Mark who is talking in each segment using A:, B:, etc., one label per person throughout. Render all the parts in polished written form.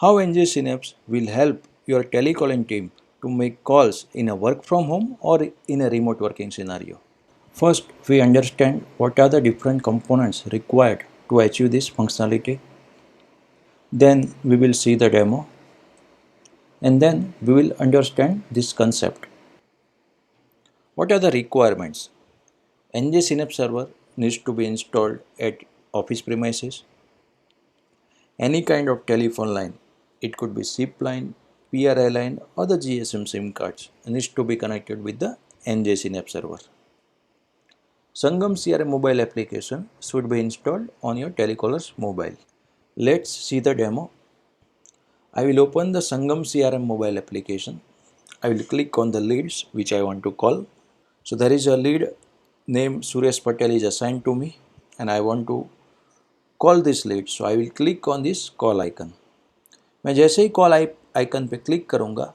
A: How Enjay Synapse will help your telecalling team to make calls in a work from home or in a remote working scenario. First, we understand what are the different components required to achieve this functionality. Then we will see the demo and then we will understand this concept. What are the requirements? Enjay Synapse server needs to be installed at office premises. Any kind of telephone line, it could be SIP line, PRI line or the GSM SIM cards needs to be connected with the Enjay Synapse server. Sangam CRM mobile application should be installed on your telecaller's mobile. Let's see the demo. I will open the Sangam CRM mobile application. I will click on the leads which I want to call. So there is a lead name Suresh Patel is assigned to me and I want to call this lead. So I will click on this call icon. मैं जैसे ही call icon पे click करूँगा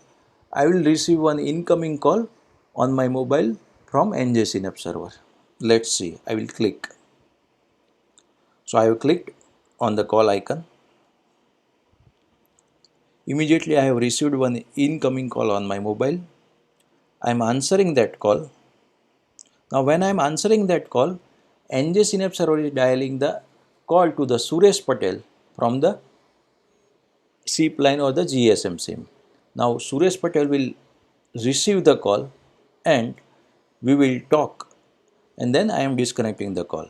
A: I will receive one incoming call on my mobile from Enjay Synapse server. Let's see. I will click. So I have clicked on the call icon. Immediately I have received one incoming call on my mobile. I am answering that call. Now when I am answering that call, Enjay Synapse server is dialing the call to the Suresh Patel from the SIP line or the GSM SIM. Now Suresh Patel will receive the call and we will talk and then I am disconnecting the call.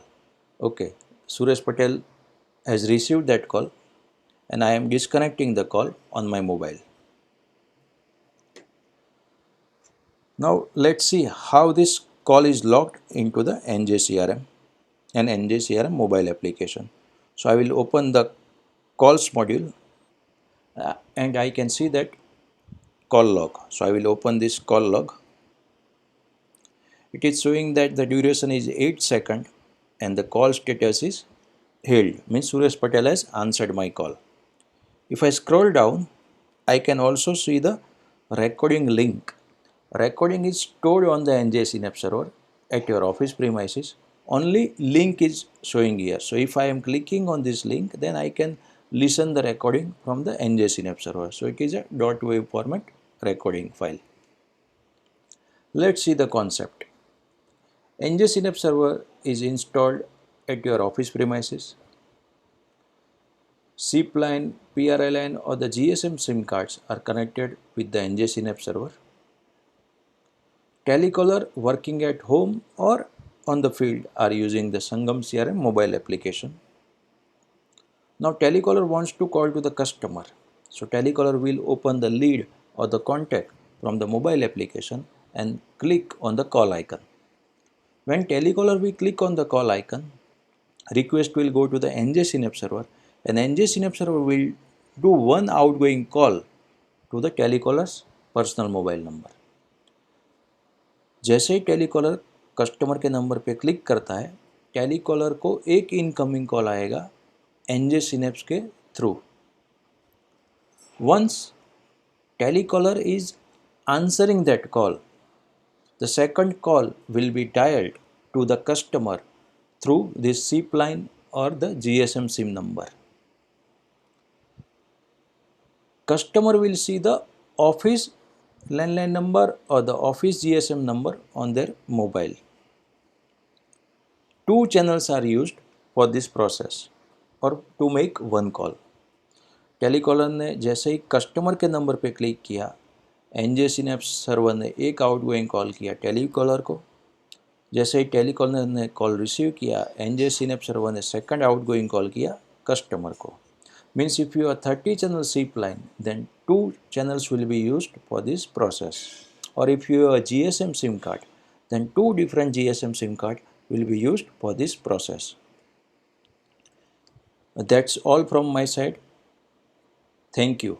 A: Okay, Suresh Patel has received that call and I am disconnecting the call on my mobile. Now let's see how this call is logged into the Enjay CRM and Enjay CRM mobile application. So I will open the calls module and I can see that call log. So I will open this call log. It is showing that the duration is 8 seconds and the call status is held, means Suresh Patel has answered my call. If I scroll down, I can also see the recording link. Recording is stored on the Enjay Synapse server at your office premises. Only link is showing here. So if I am clicking on this link, then I can listen the recording from the Enjay Synapse server. So it is a .wav format recording file. Let's see the concept. Enjay Synapse server is installed at your office premises. SIP line, PRI line or the GSM SIM cards are connected with the Enjay Synapse server. Telecaller working at home or on the field are using the Sangam CRM mobile application. Now telecaller wants to call to the customer. So telecaller will open the lead or the contact from the mobile application and click on the call icon. When telecaller will click on the call icon, request will go to the Enjay Synapse server and Enjay Synapse server will do one outgoing call to the telecaller's personal mobile number. जैसे ही telecaller customer के number पे click करता है, telecaller को एक incoming call आएगा NJ synapse के through. Once telecaller is answering that call, the second call will be dialed to the customer through this SIP line or the GSM SIM number. Customer will see the office landline number or the office GSM number on their mobile. Two channels are used for this process or to make one call. Telecaller ने जैसे ही customer के number पे click किया, NJ synapse server ने एक outgoing call किया telecaller को. जैसे ही टेलीकॉलर ने कॉल रिसीव किया, एनजे सिनेप्स सर्वर ने सेकंड आउटगोइंग कॉल किया कस्टमर को. Means if you are 30 channel SIP line, then 2 channels will be used for this process. Or if you have a GSM SIM card, then 2 different GSM SIM card will be used for this process. That's all from my side. Thank you.